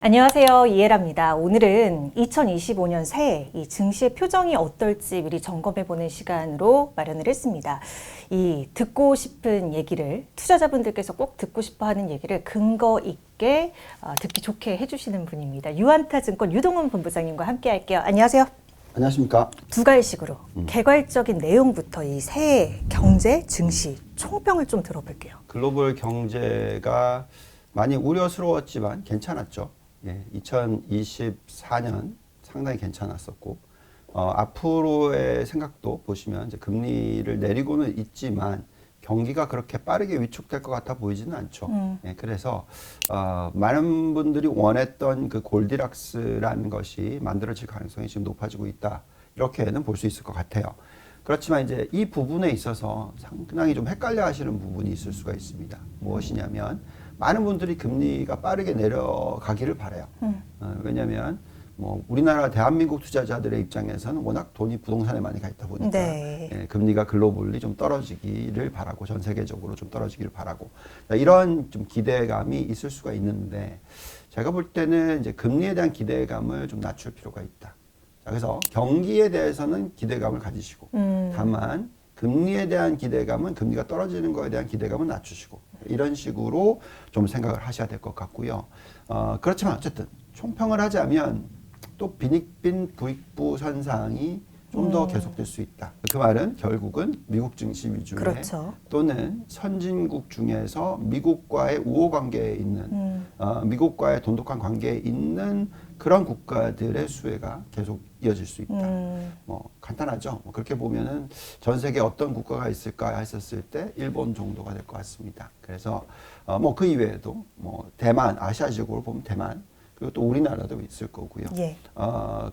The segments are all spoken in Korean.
안녕하세요. 이해랍니다. 오늘은 2025년 새해 이 증시의 표정이 어떨지 미리 점검해보는 시간으로 마련을 했습니다. 이 듣고 싶은 얘기를 투자자분들께서 꼭 듣고 싶어 하는 얘기를 근거 있게 듣기 좋게 해주시는 분입니다. 유한타증권 유동훈 본부장님과 함께 할게요. 안녕하세요. 안녕하십니까. 두 가지식으로 개괄적인 내용부터 이 새해 경제, 증시, 총평을 좀 들어볼게요. 글로벌 경제가 많이 우려스러웠지만 괜찮았죠. 2024년 상당히 괜찮았었고, 앞으로의 생각도 보시면 이제 금리를 내리고는 있지만 경기가 그렇게 빠르게 위축될 것 같아 보이지는 않죠. 그래서 많은 분들이 원했던 그 골디락스라는 것이 만들어질 가능성이 지금 높아지고 있다. 이렇게는 볼 수 있을 것 같아요. 그렇지만 이제 이 부분에 있어서 상당히 좀 헷갈려 하시는 부분이 있을 수가 있습니다. 무엇이냐면 많은 분들이 금리가 빠르게 내려가기를 바라요. 왜냐하면 뭐 우리나라 대한민국 투자자들의 입장에서는 워낙 돈이 부동산에 많이 가 있다 보니까 금리가 글로벌리 좀 떨어지기를 바라고 전 세계적으로 좀 떨어지기를 바라고 이런 좀 기대감이 있을 수가 있는데 제가 볼 때는 이제 금리에 대한 기대감을 좀 낮출 필요가 있다. 자, 그래서 경기에 대해서는 기대감을 가지시고 다만 금리에 대한 기대감은 금리가 떨어지는 거에 대한 기대감은 낮추시고 이런 식으로 좀 생각을 하셔야 될 것 같고요. 그렇지만 어쨌든 총평을 하자면 또 빈익빈 부익부 현상이 좀 더 계속될 수 있다. 그 말은 결국은 미국 증시 위주의 그렇죠. 또는 선진국 중에서 미국과의 우호 관계에 있는 미국과의 돈독한 관계에 있는 그런 국가들의 수혜가 계속 이어질 수 있다. 뭐 간단하죠. 뭐 그렇게 보면은 전 세계 어떤 국가가 있을까 했었을 때 일본 정도가 될 것 같습니다. 그래서 뭐 그 이외에도 뭐 대만, 아시아적으로 보면 대만 그리고 또 우리나라도 있을 거고요.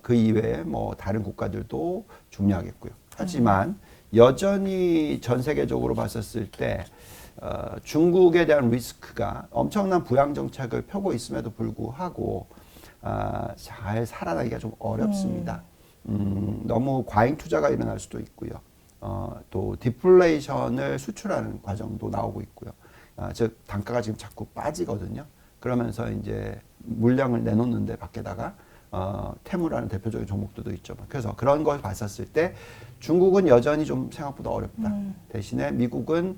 그 이외에 뭐 다른 국가들도 중요하겠고요. 하지만 여전히 전 세계적으로 봤었을 때 중국에 대한 리스크가 엄청난 부양 정책을 펴고 있음에도 불구하고 잘 살아나기가 좀 어렵습니다. 너무 과잉 투자가 일어날 수도 있고요. 또 디플레이션을 수출하는 과정도 나오고 있고요. 즉 단가가 지금 자꾸 빠지거든요. 그러면서 이제 물량을 내놓는데 밖에다가 테무라는 대표적인 종목들도 있죠. 그래서 그런 걸 봤었을 때 중국은 여전히 좀 생각보다 어렵다. 대신에 미국은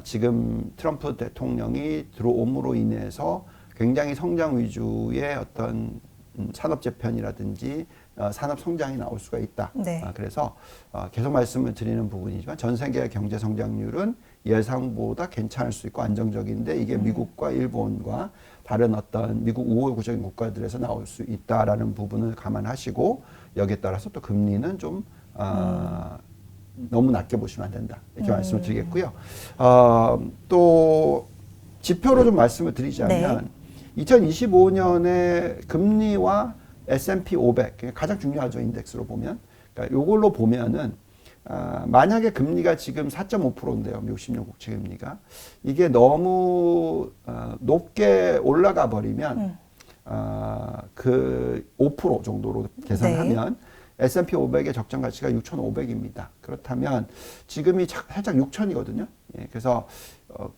지금 트럼프 대통령이 들어옴으로 인해서 굉장히 성장 위주의 어떤 산업 재편이라든지 산업 성장이 나올 수가 있다. 그래서 계속 말씀을 드리는 부분이지만 전 세계 경제 성장률은 예상보다 괜찮을 수 있고 안정적인데 이게 미국과 일본과 다른 어떤 미국 우호적인 국가들에서 나올 수 있다라는 부분을 감안하시고 여기에 따라서 또 금리는 좀 너무 낮게 보시면 안 된다. 이렇게 말씀을 드리겠고요. 또 지표로 좀 말씀을 드리자면 2025년에 금리와 S&P 500 가장 중요하죠. 인덱스로 보면. 그러니까 요걸로 보면은 만약에 금리가 지금 4.5%인데요. 미국 10년 국채 금리가 이게 너무 높게 올라가 버리면 그 5% 정도로 계산하면 S&P 500의 적정 가치가 6,500입니다. 그렇다면 지금이 살짝 6,000이거든요. 그래서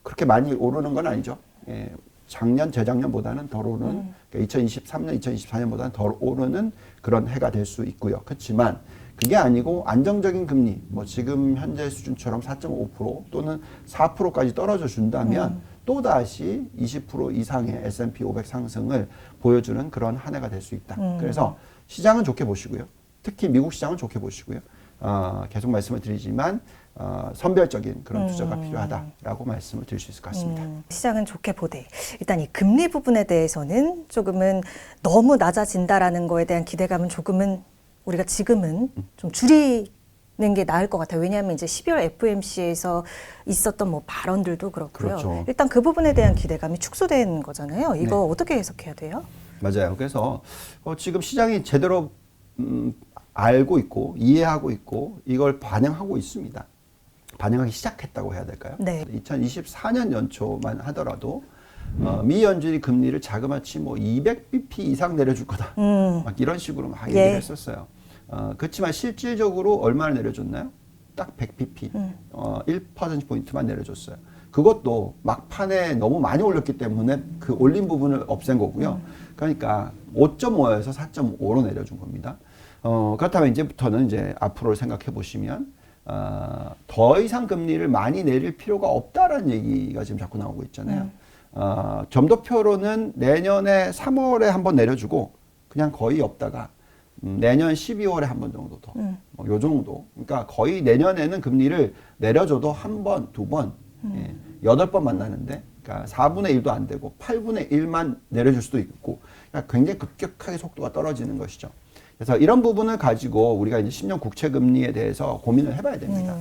그렇게 많이 오르는 건 아니죠. 작년, 재작년보다는 덜 오르는, 그러니까 2023년, 2024년보다는 덜 오르는 그런 해가 될 수 있고요. 그렇지만 그게 아니고 안정적인 금리, 뭐 지금 현재 수준처럼 4.5% 또는 4%까지 떨어져 준다면 또다시 20% 이상의 S&P 500 상승을 보여주는 그런 한 해가 될 수 있다. 그래서 시장은 좋게 보시고요. 특히 미국 시장은 좋게 보시고요. 계속 말씀을 드리지만 선별적인 그런 투자가 필요하다라고 말씀을 드릴 수 있을 것 같습니다. 시장은 좋게 보되 일단 이 금리 부분에 대해서는 조금은 너무 낮아진다라는 거에 대한 기대감은 조금은 우리가 지금은 좀 줄이는 게 나을 것 같아요. 왜냐하면 이제 12월 FOMC에서 있었던 뭐 발언들도 그렇고요. 그렇죠. 일단 그 부분에 대한 기대감이 축소된 거잖아요. 이거 어떻게 해석해야 돼요? 맞아요. 그래서 지금 시장이 제대로 알고 있고 이해하고 있고 이걸 반영하고 있습니다. 반영하기 시작했다고 해야 될까요? 2024년 연초만 하더라도 미 연준이 금리를 자그마치 뭐 200bp 이상 내려줄 거다. 막 이런 식으로 막 얘기를 했었어요. 그렇지만 실질적으로 얼마나 내려줬나요? 딱 100bp, 1%포인트만 내려줬어요. 그것도 막판에 너무 많이 올렸기 때문에 그 올린 부분을 없앤 거고요. 그러니까 5.5에서 4.5로 내려준 겁니다. 그렇다면 이제부터는 이제 앞으로를 생각해 보시면 더 이상 금리를 많이 내릴 필요가 없다라는 얘기가 지금 자꾸 나오고 있잖아요. 점도표로는 내년에 3월에 한번 내려주고 그냥 거의 없다가 내년 12월에 한 번 정도 더. 뭐 요 정도. 그러니까 거의 내년에는 금리를 내려줘도 한 번, 두 번, 8번 만나는데, 그러니까 4분의 1도 안 되고 8분의 1만 내려줄 수도 있고, 그러니까 굉장히 급격하게 속도가 떨어지는 것이죠. 그래서 이런 부분을 가지고 우리가 이제 10년 국채 금리에 대해서 고민을 해봐야 됩니다.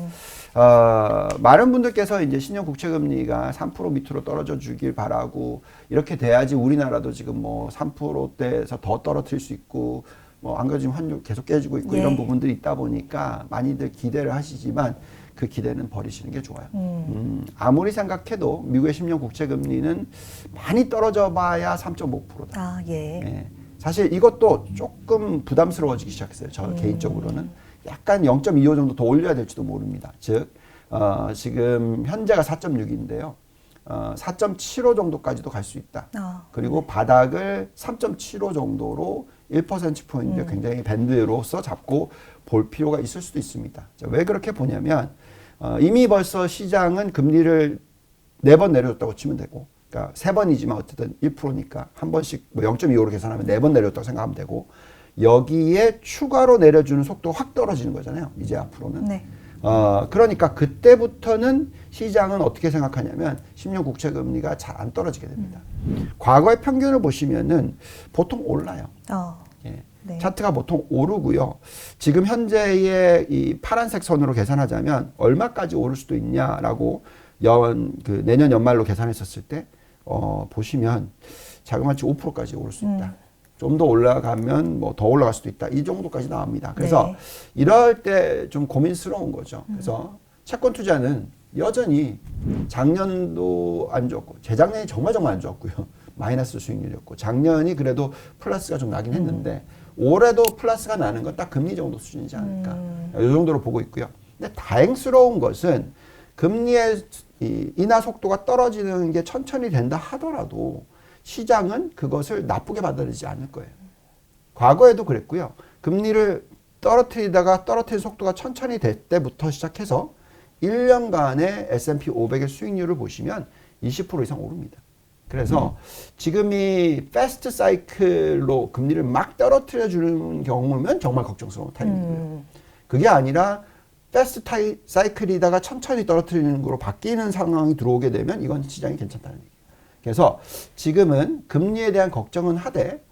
많은 분들께서 이제 10년 국채 금리가 3% 밑으로 떨어져 주길 바라고, 이렇게 돼야지 우리나라도 지금 뭐 3%대에서 더 떨어뜨릴 수 있고, 뭐 안 그래도 지금 환율 계속 깨지고 있고 이런 부분들이 있다 보니까 많이들 기대를 하시지만 그 기대는 버리시는 게 좋아요. 아무리 생각해도 미국의 10년 국채 금리는 많이 떨어져 봐야 3.5%다. 아, 예. 예. 사실 이것도 조금 부담스러워지기 시작했어요. 저 개인적으로는 약간 0.25 정도 더 올려야 될지도 모릅니다. 즉 지금 현재가 4.6인데요. 4.75 정도까지도 갈 수 있다. 그리고 바닥을 3.75 정도로 1%포인트 굉장히 밴드로서 잡고 볼 필요가 있을 수도 있습니다. 자, 왜 그렇게 보냐면 이미 벌써 시장은 금리를 4번 내려줬다고 치면 되고, 그러니까 3번이지만 어쨌든 1%니까 한 번씩 뭐 0.25로 계산하면 4번 내려줬다고 생각하면 되고, 여기에 추가로 내려주는 속도가 확 떨어지는 거잖아요. 이제 앞으로는. 네. 그러니까 그때부터는 시장은 어떻게 생각하냐면 10년 국채 금리가 잘 안 떨어지게 됩니다. 과거의 평균을 보시면은 보통 올라요. 예. 네. 차트가 보통 오르고요. 지금 현재의 이 파란색 선으로 계산하자면 얼마까지 오를 수도 있냐라고 내년 연말로 계산했었을 때 보시면 자그마치 5%까지 오를 수 있다. 좀 더 올라가면 뭐 더 올라갈 수도 있다. 이 정도까지 나옵니다. 그래서 네. 이럴 때 좀 고민스러운 거죠. 그래서 채권 투자는 여전히 작년도 안 좋았고, 재작년이 정말 안 좋았고요. 마이너스 수익률이었고, 작년이 그래도 플러스가 좀 나긴 했는데 올해도 플러스가 나는 건 딱 금리 정도 수준이지 않을까. 이 정도로 보고 있고요. 근데 다행스러운 것은 금리의 인하 속도가 떨어지는 게 천천히 된다 하더라도 시장은 그것을 나쁘게 받아들이지 않을 거예요. 과거에도 그랬고요. 금리를 떨어뜨리다가 떨어뜨린 속도가 천천히 될 때부터 시작해서 1년간의 S&P 500의 수익률을 보시면 20% 이상 오릅니다. 그래서 지금 이 패스트 사이클로 금리를 막 떨어뜨려 주는 경우면 정말 걱정스러운 타이밍이고요. 그게 아니라 패스트 사이클이다가 천천히 떨어뜨리는 거로 바뀌는 상황이 들어오게 되면 이건 시장이 괜찮다는 얘기예요. 그래서 지금은 금리에 대한 걱정은 하되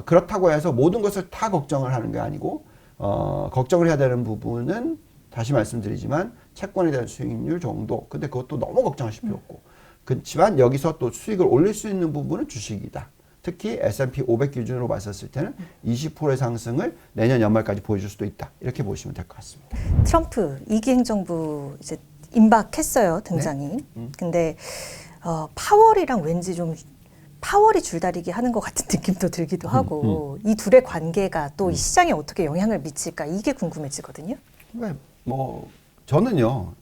그렇다고 해서 모든 것을 다 걱정을 하는 게 아니고 걱정을 해야 되는 부분은 다시 말씀드리지만 채권에 대한 수익률 정도. 근데 그것도 너무 걱정하실 필요 없고. 그렇지만 여기서 또 수익을 올릴 수 있는 부분은 주식이다. 특히 S&P 500 기준으로 봤었을 때는 20%의 상승을 내년 연말까지 보여줄 수도 있다. 이렇게 보시면 될 것 같습니다. 트럼프 2기 행정부 이제 임박했어요, 등장이. 근데 파월이랑 왠지 좀 파월이 줄다리기 하는 것 같은 느낌도 들기도 하고 이 둘의 관계가 또 이 시장에 어떻게 영향을 미칠까 이게 궁금해지거든요. 뭐 저는요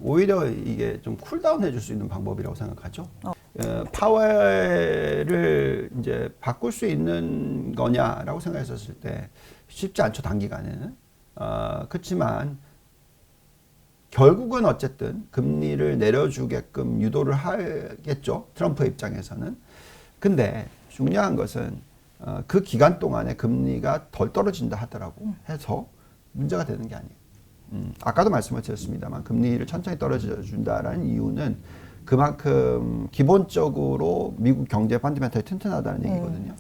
오히려 이게 좀 쿨다운 해줄 수 있는 방법이라고 생각하죠. 파월을 이제 바꿀 수 있는 거냐라고 생각했었을 때 쉽지 않죠, 단기간에는. 그렇지만 결국은 어쨌든 금리를 내려주게끔 유도를 하겠죠, 트럼프 입장에서는. 근데 중요한 것은 그 기간 동안에 금리가 덜 떨어진다 하더라고 해서 문제가 되는 게 아니에요. 아까도 말씀을 드렸습니다만 금리를 천천히 떨어져 준다라는 이유는 그만큼 기본적으로 미국 경제 펀더멘털이 튼튼하다는 얘기거든요.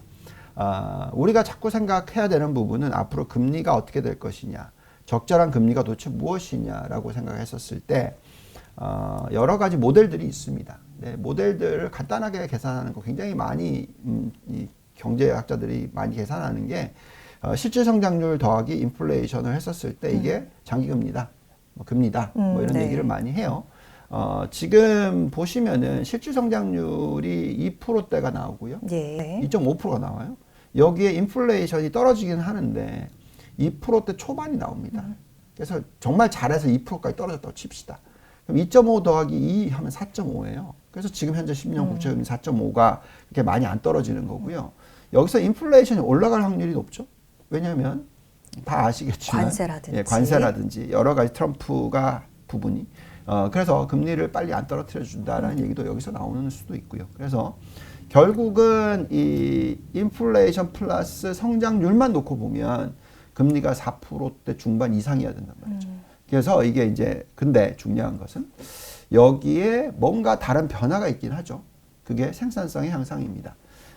우리가 자꾸 생각해야 되는 부분은 앞으로 금리가 어떻게 될 것이냐, 적절한 금리가 도대체 무엇이냐라고 생각했었을 때 여러 가지 모델들이 있습니다. 네, 모델들을 간단하게 계산하는 거 굉장히 많이 이 경제학자들이 많이 계산하는 게 실질 성장률 더하기 인플레이션을 했었을 때 이게 장기금리다, 뭐 금리다, 뭐 이런 네. 얘기를 많이 해요. 지금 보시면은 실질 성장률이 2%대가 나오고요. 예. 2.5%가 나와요. 여기에 인플레이션이 떨어지긴 하는데 2%대 초반이 나옵니다. 그래서 정말 잘해서 2%까지 떨어졌다고 칩시다. 그럼 2.5 더하기 2 하면 4.5예요. 그래서 지금 현재 10년 국채금리 4.5가 그렇게 많이 안 떨어지는 거고요. 여기서 인플레이션이 올라갈 확률이 높죠. 왜냐하면 다 아시겠지만 관세라든지. 예, 관세라든지 여러 가지 트럼프가 부분이 그래서 금리를 빨리 안 떨어뜨려 준다라는 얘기도 여기서 나오는 수도 있고요. 그래서 결국은 이 인플레이션 플러스 성장률만 놓고 보면 금리가 4%대 중반 이상이어야 된단 말이죠. 그래서 이게 이제 근데 중요한 것은 여기에 뭔가 다른 변화가 있긴 하죠. 그게 생산성의 향상입니다.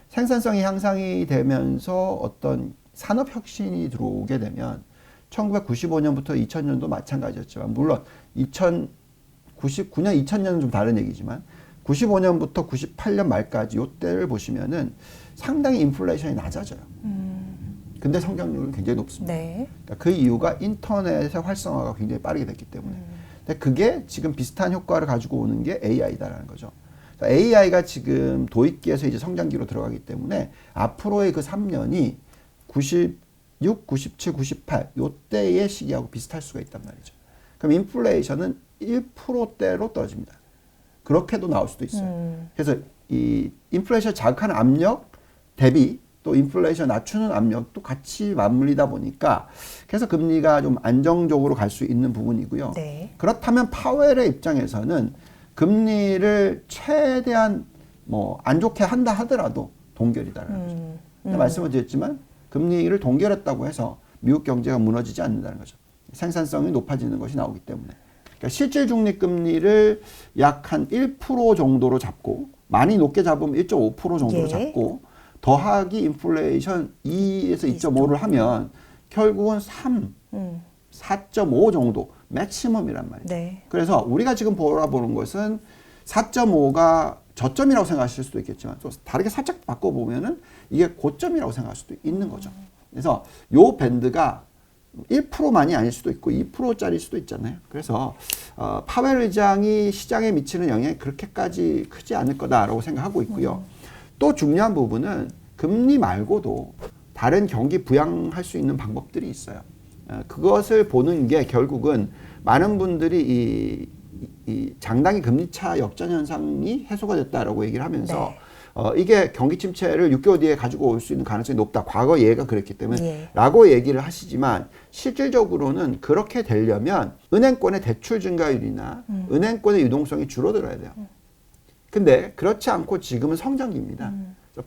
생산성이 향상이 되면서 어떤 산업 혁신이 들어오게 되면 1995년부터 2000년도 마찬가지였지만 물론 2099년, 2000년은 좀 다른 얘기지만 95년부터 98년 말까지 이때를 보시면은 상당히 인플레이션이 낮아져요. 근데 성장률은 굉장히 높습니다. 네. 그러니까 그 이유가 인터넷의 활성화가 굉장히 빠르게 됐기 때문에. 근데 그게 지금 비슷한 효과를 가지고 오는 게 AI다라는 거죠. AI가 지금 도입기에서 이제 성장기로 들어가기 때문에 앞으로의 그 3년이 96, 97, 98 요때의 시기하고 비슷할 수가 있단 말이죠. 그럼 인플레이션은 1%대로 떨어집니다. 그렇게도 나올 수도 있어요. 그래서 이 인플레이션 자극하는 압력 대비 또 인플레이션 낮추는 압력도 같이 맞물리다 보니까 그래서 금리가 좀 안정적으로 갈 수 있는 부분이고요. 네. 그렇다면 파웰의 입장에서는 금리를 최대한 뭐 안 좋게 한다 하더라도 동결이다라는 거죠. 말씀을 드렸지만 금리를 동결했다고 해서 미국 경제가 무너지지 않는다는 거죠. 생산성이 높아지는 것이 나오기 때문에. 그러니까 실질 중립 금리를 약 한 1% 정도로 잡고 많이 높게 잡으면 1.5% 정도로 예. 잡고 더하기 인플레이션 2에서 2.5를 하면 결국은 4.5 정도 맥시멈이란 말이죠. 네. 그래서 우리가 지금 보는 것은 4.5가 저점이라고 생각하실 수도 있겠지만 또 다르게 살짝 바꿔보면은 이게 고점이라고 생각할 수도 있는 거죠. 그래서 요 밴드가 1%만이 아닐 수도 있고 2%짜리일 수도 있잖아요. 그래서 파웰 의장이 시장에 미치는 영향이 그렇게까지 크지 않을 거다라고 생각하고 있고요. 또 중요한 부분은 금리 말고도 다른 경기 부양할 수 있는 방법들이 있어요. 그것을 보는 게 결국은 많은 분들이 이 장단기 금리차 역전 현상이 해소가 됐다라고 얘기를 하면서 이게 경기 침체를 6개월 뒤에 가지고 올 수 있는 가능성이 높다. 과거 예가 그랬기 때문에 라고 얘기를 하시지만 실질적으로는 그렇게 되려면 은행권의 대출 증가율이나 은행권의 유동성이 줄어들어야 돼요. 근데 그렇지 않고 지금은 성장기입니다.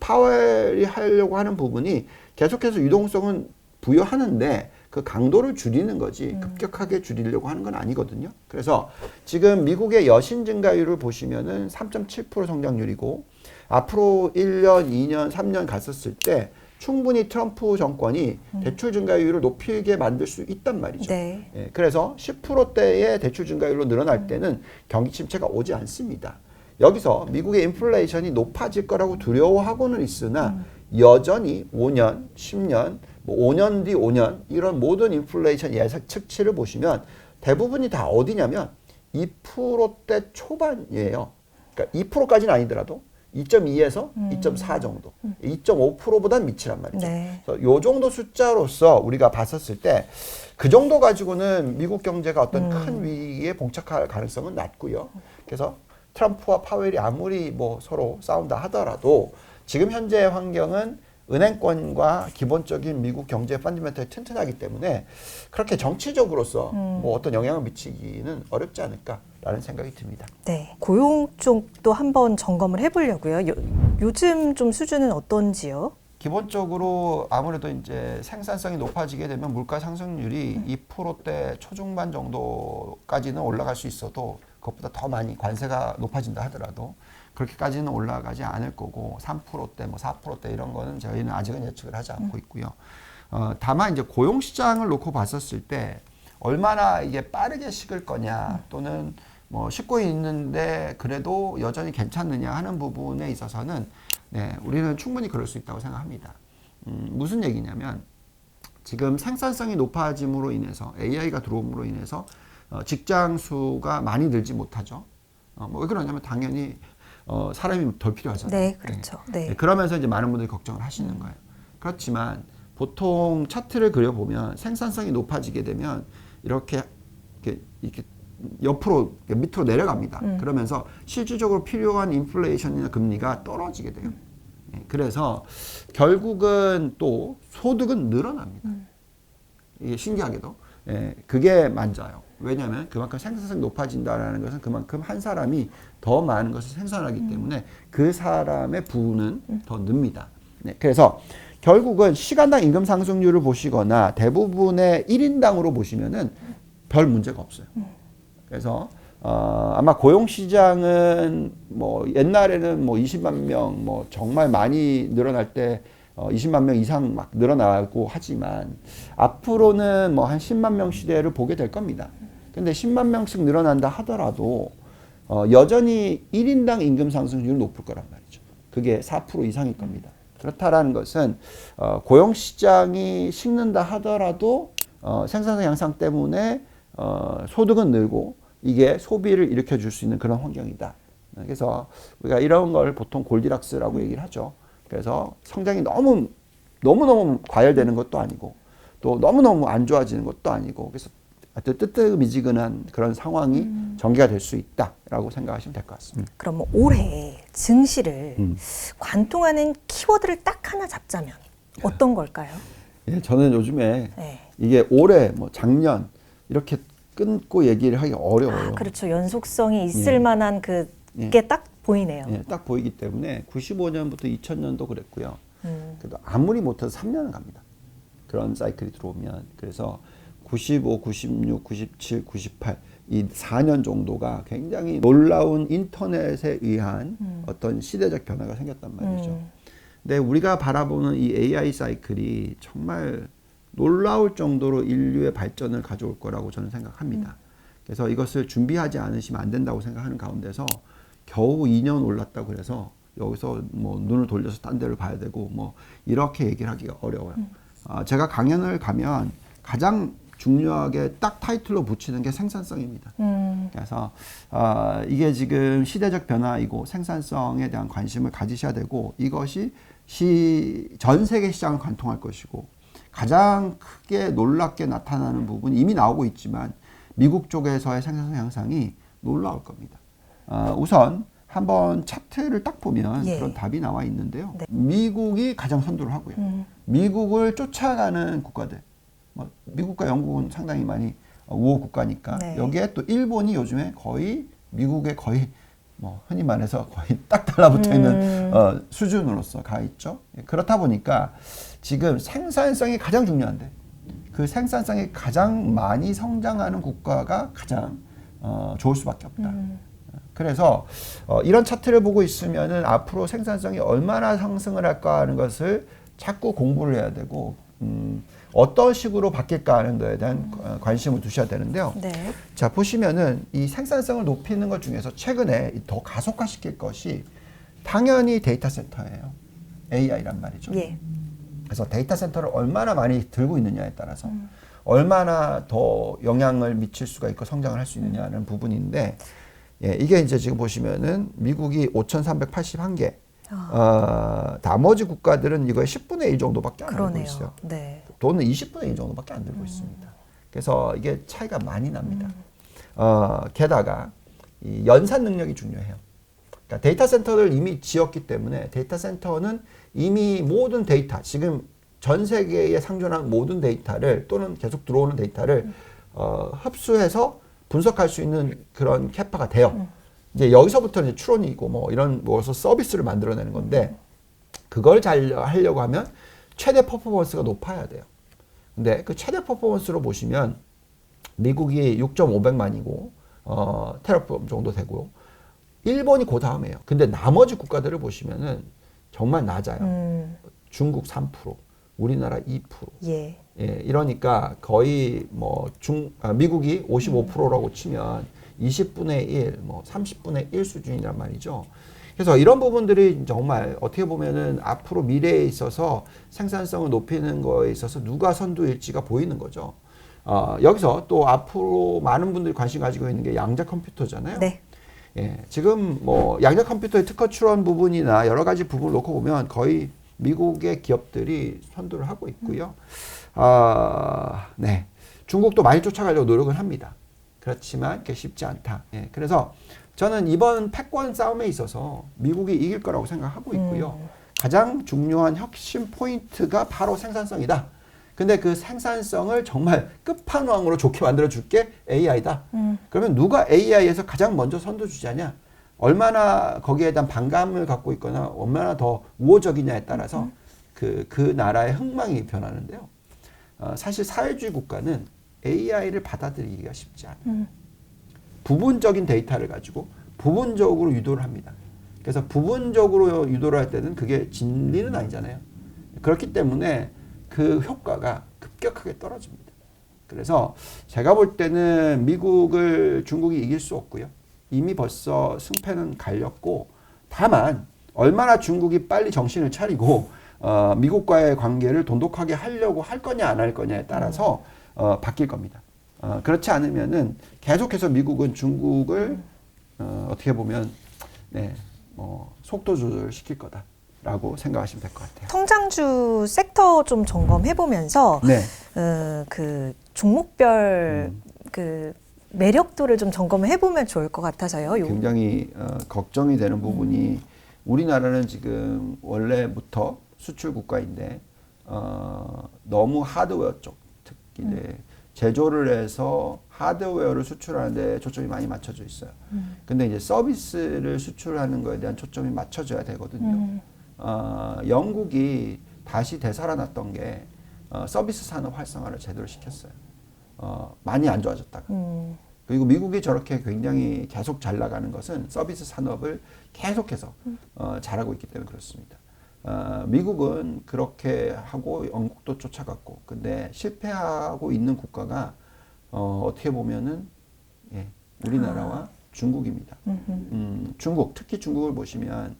파웰이 하려고 하는 부분이 계속해서 유동성은 부여하는데 그 강도를 줄이는 거지 급격하게 줄이려고 하는 건 아니거든요. 그래서 지금 미국의 여신 증가율을 보시면은 3.7% 성장률이고 앞으로 1년, 2년, 3년 갔었을 때 충분히 트럼프 정권이 대출 증가율을 높이게 만들 수 있단 말이죠. 네. 예, 그래서 10%대의 대출 증가율로 늘어날 때는 경기 침체가 오지 않습니다. 여기서 미국의 인플레이션이 높아질 거라고 두려워하고는 있으나 여전히 5년, 10년, 뭐 5년 뒤 5년 이런 모든 인플레이션 예측치를 보시면 대부분이 다 어디냐면 2%대 초반이에요. 그러니까 2%까지는 아니더라도 2.2에서 2.4 정도, 2.5%보단 밑이란 말이죠. 네. 그래서 요 정도 숫자로서 우리가 봤었을 때 그 정도 가지고는 미국 경제가 어떤 큰 위기에 봉착할 가능성은 낮고요. 그래서 트럼프와 파웰이 아무리 뭐 서로 싸운다 하더라도 지금 현재 환경은 은행권과 기본적인 미국 경제 펀더멘털이 튼튼하기 때문에 그렇게 정치적으로서 뭐 어떤 영향을 미치기는 어렵지 않을까라는 생각이 듭니다. 네. 고용 쪽도 한번 점검을 해보려고요. 요즘 좀 수준은 어떤지요? 기본적으로 아무래도 이제 생산성이 높아지게 되면 물가 상승률이 2%대 초중반 정도까지는 올라갈 수 있어도 그것보다 더 많이 관세가 높아진다 하더라도 그렇게까지는 올라가지 않을 거고 3%대 뭐 4%대 이런 거는 저희는 아직은 예측을 하지 않고 있고요. 다만 이제 고용 시장을 놓고 봤었을 때 얼마나 이게 빠르게 식을 거냐 또는 뭐 식고 있는데 그래도 여전히 괜찮느냐 하는 부분에 있어서는 네, 우리는 충분히 그럴 수 있다고 생각합니다. 무슨 얘기냐면 지금 생산성이 높아짐으로 인해서 AI가 들어옴으로 인해서 직장 수가 많이 늘지 못하죠. 뭐 왜 그러냐면 당연히 사람이 덜 필요하잖아요. 네, 그렇죠. 네. 네, 그러면서 이제 많은 분들이 걱정을 하시는 거예요. 그렇지만 보통 차트를 그려보면 생산성이 높아지게 되면 이렇게 옆으로 밑으로 내려갑니다. 그러면서 실질적으로 필요한 인플레이션이나 금리가 떨어지게 돼요. 예, 그래서 결국은 또 소득은 늘어납니다. 이게 신기하게도 예, 그게 맞아요. 왜냐하면 그만큼 생산성이 높아진다는 것은 그만큼 한 사람이 더 많은 것을 생산하기 때문에 그 사람의 부는 더 늡니다. 네, 그래서 결국은 시간당 임금 상승률을 보시거나 대부분의 1인당으로 보시면은 별 문제가 없어요. 그래서 아마 고용시장은 뭐 옛날에는 뭐 20만 명 뭐 정말 많이 늘어날 때 20만 명 이상 막 늘어나고 하지만 앞으로는 뭐 한 10만 명 시대를 보게 될 겁니다. 근데 10만 명씩 늘어난다 하더라도 여전히 1인당 임금 상승률이 높을 거란 말이죠. 그게 4% 이상일 겁니다. 그렇다라는 것은 고용시장이 식는다 하더라도 생산성 향상 때문에 소득은 늘고 이게 소비를 일으켜 줄 수 있는 그런 환경이다. 그래서 우리가 이런 걸 보통 골디락스라고 얘기를 하죠. 그래서 성장이 너무너무 과열되는 것도 아니고 또 너무너무 안 좋아지는 것도 아니고 그래서 뜨뜻미지근한 그런 상황이 전개가 될 수 있다라고 생각하시면 될 것 같습니다. 그럼 뭐 올해 증시를 관통하는 키워드를 딱 하나 잡자면 어떤 걸까요? 예, 저는 요즘에 네. 이게 올해 뭐 작년 이렇게 끊고 얘기를 하기 어려워요. 그렇죠. 연속성이 있을 만한 그게 딱 보이네요. 예, 딱 보이기 때문에 95년부터 2000년도 그랬고요. 그래도 아무리 못해도 3년은 갑니다. 그런 사이클이 들어오면. 그래서 95, 96, 97, 98 이 4년 정도가 굉장히 놀라운 인터넷에 의한 어떤 시대적 변화가 생겼단 말이죠. 근데 우리가 바라보는 이 AI 사이클이 정말 놀라울 정도로 인류의 발전을 가져올 거라고 저는 생각합니다. 그래서 이것을 준비하지 않으시면 안 된다고 생각하는 가운데서 겨우 2년 올랐다고 그래서 여기서 뭐 눈을 돌려서 딴 데를 봐야 되고 뭐 이렇게 얘기를 하기가 어려워요. 제가 강연을 가면 가장 중요하게 딱 타이틀로 붙이는 게 생산성입니다. 그래서 이게 지금 시대적 변화이고 생산성에 대한 관심을 가지셔야 되고 이것이 전 세계 시장을 관통할 것이고 가장 크게 놀랍게 나타나는 부분이 이미 나오고 있지만 미국 쪽에서의 생산성 향상이 놀라울 겁니다. 우선 한번 차트를 딱 보면 그런 답이 나와 있는데요. 네. 미국이 가장 선두를 하고요. 미국을 쫓아가는 국가들, 뭐 미국과 영국은 상당히 많이 우호 국가니까 네. 여기에 또 일본이 요즘에 거의 미국의 거의 뭐 흔히 말해서 거의 딱 달라붙어 있는 수준으로서 가 있죠. 그렇다 보니까 지금 생산성이 가장 중요한데 그 생산성이 가장 많이 성장하는 국가가 가장 좋을 수밖에 없다. 그래서 이런 차트를 보고 있으면은 앞으로 생산성이 얼마나 상승을 할까 하는 것을 자꾸 공부를 해야 되고 어떤 식으로 바뀔까 하는 거에 대한 관심을 두셔야 되는데요. 네. 자, 보시면은 이 생산성을 높이는 것 중에서 최근에 더 가속화시킬 것이 당연히 데이터 센터예요. AI란 말이죠. 예. 그래서 데이터 센터를 얼마나 많이 들고 있느냐에 따라서 얼마나 더 영향을 미칠 수가 있고 성장을 할 수 있느냐는 부분인데 예, 이게 이제 지금 보시면은 미국이 5,381개, 나머지 국가들은 이거의 10분의 1 정도밖에 안 들고 있어요. 네. 돈은 20분의 1 정도밖에 안 들고 있습니다. 그래서 이게 차이가 많이 납니다. 게다가 이 연산 능력이 중요해요. 그러니까 데이터 센터를 이미 지었기 때문에 데이터 센터는 이미 모든 데이터, 지금 전 세계에 상존한 모든 데이터를 또는 계속 들어오는 데이터를 흡수해서 분석할 수 있는 그런 캐파가 돼요. 이제 여기서부터는 이제 추론이고 뭐 이런 뭐서 서비스를 만들어내는 건데 그걸 잘 하려고 하면 최대 퍼포먼스가 높아야 돼요. 근데 그 최대 퍼포먼스로 보시면 미국이 6,500만이고 테라폼 정도 되고 일본이 그 다음이에요. 근데 나머지 국가들을 보시면은 정말 낮아요. 중국 3%, 우리나라 2%. 예. 예, 이러니까 거의 뭐 미국이 55%라고 치면 20분의 1, 뭐 30분의 1 수준이란 말이죠. 그래서 이런 부분들이 정말 어떻게 보면은 앞으로 미래에 있어서 생산성을 높이는 거에 있어서 누가 선두일지가 보이는 거죠. 여기서 또 앞으로 많은 분들이 관심 가지고 있는 게 양자 컴퓨터잖아요. 네. 예, 지금 뭐 양자 컴퓨터의 특허 출원 부분이나 여러 가지 부분을 놓고 보면 거의 미국의 기업들이 선두를 하고 있고요. 네. 중국도 많이 쫓아가려고 노력을 합니다. 그렇지만 그게 쉽지 않다. 예, 그래서 저는 이번 패권 싸움에 있어서 미국이 이길 거라고 생각하고 있고요. 가장 중요한 핵심 포인트가 바로 생산성이다. 근데 그 생산성을 정말 끝판왕으로 좋게 만들어줄게 AI다. 그러면 누가 AI에서 가장 먼저 선두주자냐? 얼마나 거기에 대한 반감을 갖고 있거나 얼마나 더 우호적이냐에 따라서 그 나라의 흥망이 변하는데요. 사실 사회주의 국가는 AI를 받아들이기가 쉽지 않아요. 부분적인 데이터를 가지고 부분적으로 유도를 합니다. 그래서 부분적으로 유도를 할 때는 그게 진리는 아니잖아요. 그렇기 때문에 그 효과가 급격하게 떨어집니다. 그래서 제가 볼 때는 미국을 중국이 이길 수 없고요. 이미 벌써 승패는 갈렸고, 다만 얼마나 중국이 빨리 정신을 차리고 미국과의 관계를 돈독하게 하려고 할 거냐 안 할 거냐에 따라서 바뀔 겁니다. 그렇지 않으면은 계속해서 미국은 중국을 어떻게 보면 속도 조절시킬 거다라고 생각하시면 될 것 같아요. 성장주 섹터 좀 점검해 보면서 네. 그 종목별 그 매력도를 좀 점검해 보면 좋을 것 같아서요. 굉장히 걱정이 되는 부분이 우리나라는 지금 원래부터 수출 국가인데 너무 하드웨어 쪽 특히 제조를 해서 하드웨어를 수출하는데 초점이 많이 맞춰져 있어요. 근데 이제 서비스를 수출하는 거에 대한 초점이 맞춰져야 되거든요. 영국이 다시 되살아났던 게 서비스 산업 활성화를 제대로 시켰어요. 많이 안 좋아졌다가. 그리고 미국이 저렇게 굉장히 계속 잘 나가는 것은 서비스 산업을 계속해서 잘하고 있기 때문에 그렇습니다. 미국은 그렇게 하고 영국도 쫓아갔고, 근데 실패하고 있는 국가가 어떻게 보면은 우리나라와 중국입니다. 중국, 특히 중국을 보시면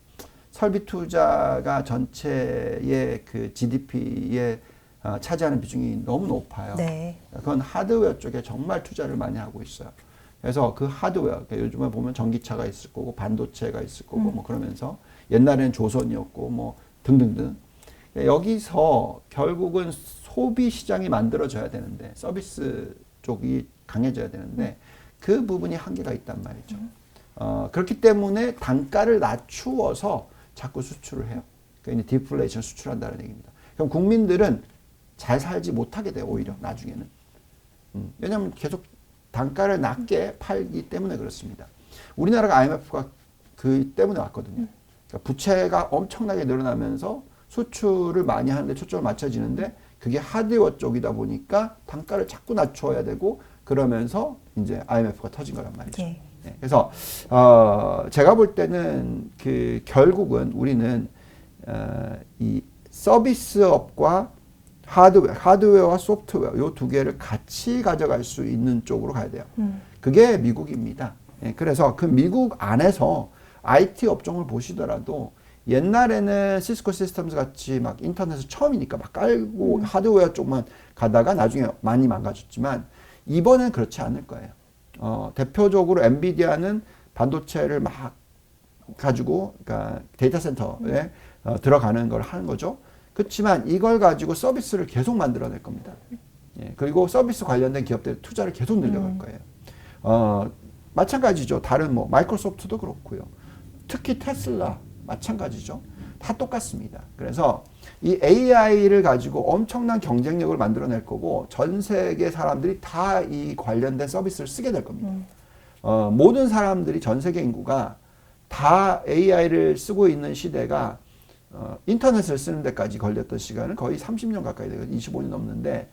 설비 투자가 전체의 그 GDP에 차지하는 비중이 너무 높아요. 네. 그건 하드웨어 쪽에 정말 투자를 많이 하고 있어요. 그래서 그 하드웨어, 그러니까 요즘에 보면 전기차가 있을 거고 반도체가 있을 거고 뭐 그러면서 옛날에는 조선이었고 뭐 등등등. 여기서 결국은 소비 시장이 만들어져야 되는데 서비스 쪽이 강해져야 되는데 그 부분이 한계가 있단 말이죠. 그렇기 때문에 단가를 낮추어서 자꾸 수출을 해요. 그러니까 이제 디플레이션 수출한다는 얘기입니다. 그럼 국민들은 잘 살지 못하게 돼요. 오히려 나중에는. 왜냐하면 계속 단가를 낮게 팔기 때문에 그렇습니다. 우리나라가 IMF가 그 때문에 왔거든요. 그러니까 부채가 엄청나게 늘어나면서 수출을 많이 하는데 초점을 맞춰지는데 그게 하드웨어 쪽이다 보니까 단가를 자꾸 낮춰야 되고 그러면서 이제 IMF가 터진 거란 말이죠. 네. 네, 그래서 제가 볼 때는 그 결국은 우리는 이 서비스업과 하드웨어와 소프트웨어 이 두 개를 같이 가져갈 수 있는 쪽으로 가야 돼요. 그게 미국입니다. 예, 그래서 그 미국 안에서 IT 업종을 보시더라도 옛날에는 시스코 시스템즈 같이 막 인터넷을 처음이니까 막 깔고 하드웨어 쪽만 가다가 나중에 많이 망가졌지만 이번엔 그렇지 않을 거예요. 대표적으로 엔비디아는 반도체를 막 가지고 그러니까 데이터 센터에 들어가는 걸 하는 거죠. 그렇지만 이걸 가지고 서비스를 계속 만들어낼 겁니다. 예, 그리고 서비스 관련된 기업들 투자를 계속 늘려갈 거예요. 마찬가지죠. 다른 뭐 마이크로소프트도 그렇고요. 특히 테슬라 마찬가지죠. 다 똑같습니다. 그래서 이 AI를 가지고 엄청난 경쟁력을 만들어낼 거고 전 세계 사람들이 다 이 관련된 서비스를 쓰게 될 겁니다. 모든 사람들이 전 세계 인구가 다 AI를 쓰고 있는 시대가 인터넷을 쓰는 데까지 걸렸던 시간은 거의 30년 가까이 되고 25년 넘는데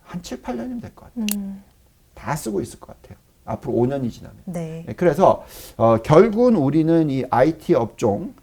한 7, 8년이면 될 것 같아요. 다 쓰고 있을 것 같아요. 앞으로 5년이 지나면. 네. 그래서 결국은 우리는 이 IT 업종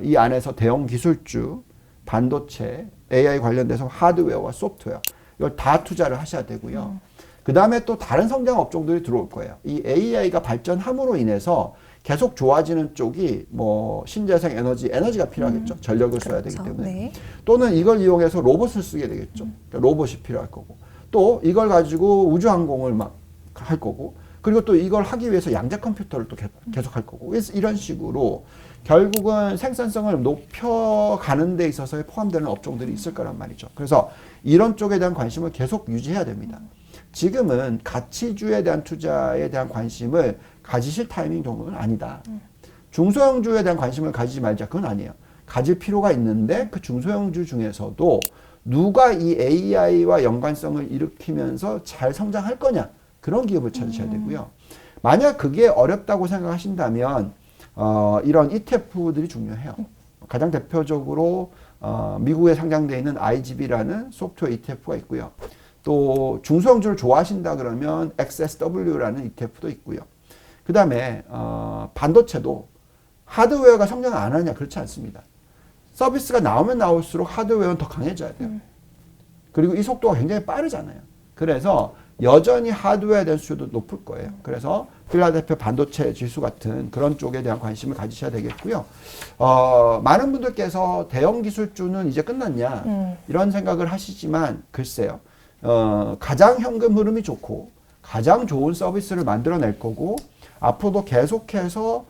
이 안에서 대형 기술주, 반도체, AI 관련돼서 하드웨어와 소프트웨어 이걸 다 투자를 하셔야 되고요. 그 다음에 또 다른 성장 업종들이 들어올 거예요. 이 AI가 발전함으로 인해서 계속 좋아지는 쪽이 뭐 신재생 에너지가 필요하겠죠. 전력을 써야 되기 때문에. 네. 또는 이걸 이용해서 로봇을 쓰게 되겠죠. 그러니까 로봇이 필요할 거고. 또 이걸 가지고 우주항공을 막 할 거고. 그리고 또 이걸 하기 위해서 양자 컴퓨터를 또 계속 할 거고. 그래서 이런 식으로 결국은 생산성을 높여가는 데 있어서 포함되는 업종들이 있을 거란 말이죠. 그래서 이런 쪽에 대한 관심을 계속 유지해야 됩니다. 지금은 가치주에 대한 투자에 대한 관심을 가지실 타이밍 정도는 아니다. 중소형주에 대한 관심을 가지지 말자. 그건 아니에요. 가질 필요가 있는데 그 중소형주 중에서도 누가 이 AI와 연관성을 일으키면서 잘 성장할 거냐. 그런 기업을 찾으셔야 되고요. 만약 그게 어렵다고 생각하신다면 이런 ETF들이 중요해요. 가장 대표적으로 미국에 상장되어 있는 IGB라는 소프트웨어 ETF가 있고요. 또 중소형주를 좋아하신다 그러면 XSW라는 ETF도 있고요. 그 다음에 반도체도 하드웨어가 성장 안 하냐? 그렇지 않습니다. 서비스가 나오면 나올수록 하드웨어는 더 강해져야 돼요. 그리고 이 속도가 굉장히 빠르잖아요. 그래서 여전히 하드웨어에 대한 수요도 높을 거예요. 그래서 필라델피아 반도체 지수 같은 그런 쪽에 대한 관심을 가지셔야 되겠고요. 많은 분들께서 대형 기술주는 이제 끝났냐 이런 생각을 하시지만 글쎄요. 가장 현금 흐름이 좋고 가장 좋은 서비스를 만들어낼 거고 앞으로도 계속해서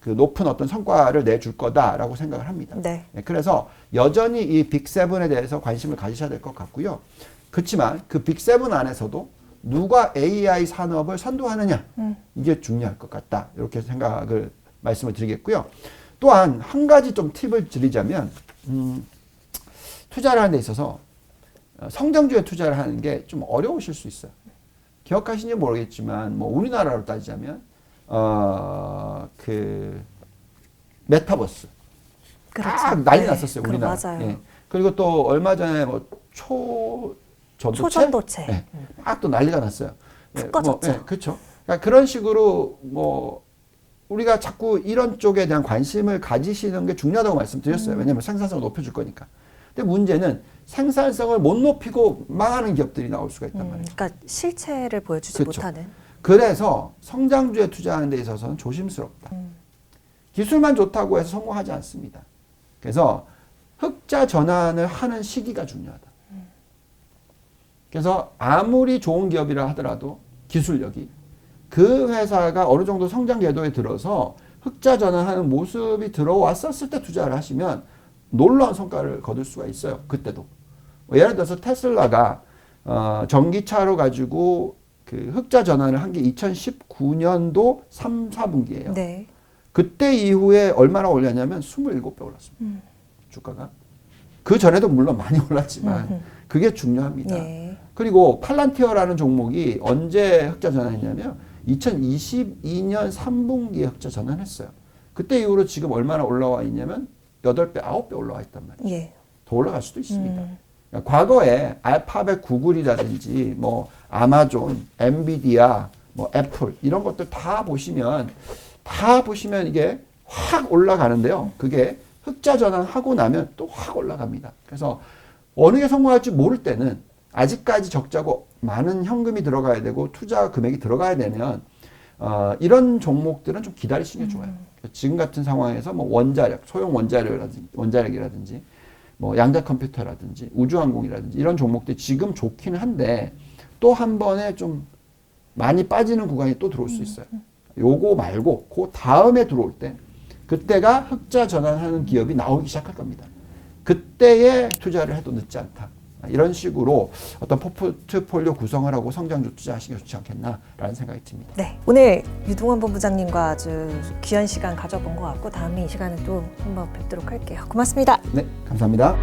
그 높은 어떤 성과를 내줄 거다라고 생각을 합니다. 네. 그래서 여전히 이 빅7에 대해서 관심을 가지셔야 될 것 같고요. 그렇지만 그 빅7 안에서도 누가 AI 산업을 선도하느냐 이게 중요할 것 같다. 이렇게 생각을 말씀을 드리겠고요. 또한 한 가지 좀 팁을 드리자면 투자를 하는 데 있어서 성장주에 투자를 하는 게 좀 어려우실 수 있어요. 기억하시는지 모르겠지만 뭐 우리나라로 따지자면 그 메타버스 그렇죠. 막 난리 네. 났었어요. 우리나라. 맞아요. 예. 그리고 또 얼마 전에 뭐 초전도체. 네. 막 또 난리가 났어요. 푹 꺼졌죠. 네, 그렇죠. 그러니까 그런 식으로 뭐 우리가 자꾸 이런 쪽에 대한 관심을 가지시는 게 중요하다고 말씀드렸어요. 왜냐하면 생산성을 높여줄 거니까. 근데 문제는 생산성을 못 높이고 망하는 기업들이 나올 수가 있단 말이에요. 그러니까 실체를 보여주지 그렇죠. 못하는. 그래서 성장주에 투자하는 데 있어서는 조심스럽다. 기술만 좋다고 해서 성공하지 않습니다. 그래서 흑자 전환을 하는 시기가 중요하다. 그래서 아무리 좋은 기업이라 하더라도 기술력이 그 회사가 어느 정도 성장 궤도에 들어서 흑자 전환하는 모습이 들어왔었을 때 투자를 하시면 놀라운 성과를 거둘 수가 있어요. 그때도. 예를 들어서 테슬라가 전기차로 가지고 그 흑자 전환을 한 게 2019년도 3, 4분기예요. 네. 그때 이후에 얼마나 올랐냐면 27배 올랐습니다. 주가가. 그 전에도 물론 많이 올랐지만 그게 중요합니다. 네. 그리고 팔란티어라는 종목이 언제 흑자 전환했냐면 2022년 3분기에 흑자 전환했어요. 그때 이후로 지금 얼마나 올라와 있냐면 8배, 9배 올라와 있단 말이에요. 예. 더 올라갈 수도 있습니다. 그러니까 과거에 알파벳 구글이라든지 뭐 아마존, 엔비디아, 뭐 애플 이런 것들 다 보시면 이게 확 올라가는데요. 그게 흑자 전환하고 나면 또 확 올라갑니다. 그래서 어느 게 성공할지 모를 때는 아직까지 적자고 많은 현금이 들어가야 되고 투자 금액이 들어가야 되면 이런 종목들은 좀 기다리시는 게 좋아요. 지금 같은 상황에서 뭐 원자력, 소형 원자력이라든지 뭐 양자 컴퓨터라든지 우주항공이라든지 이런 종목들이 지금 좋기는 한데 또 한 번에 좀 많이 빠지는 구간이 또 들어올 수 있어요. 요거 말고 그 다음에 들어올 때 그때가 흑자 전환하는 기업이 나오기 시작할 겁니다. 그때에 투자를 해도 늦지 않다. 이런 식으로 어떤 포트폴리오 구성을 하고 성장주 투자하시는 게 좋지 않겠나라는 생각이 듭니다. 네. 오늘 유동원 본부장님과 아주 귀한 시간 가져본 것 같고 다음에 이 시간에 또 한번 뵙도록 할게요. 고맙습니다. 네, 감사합니다.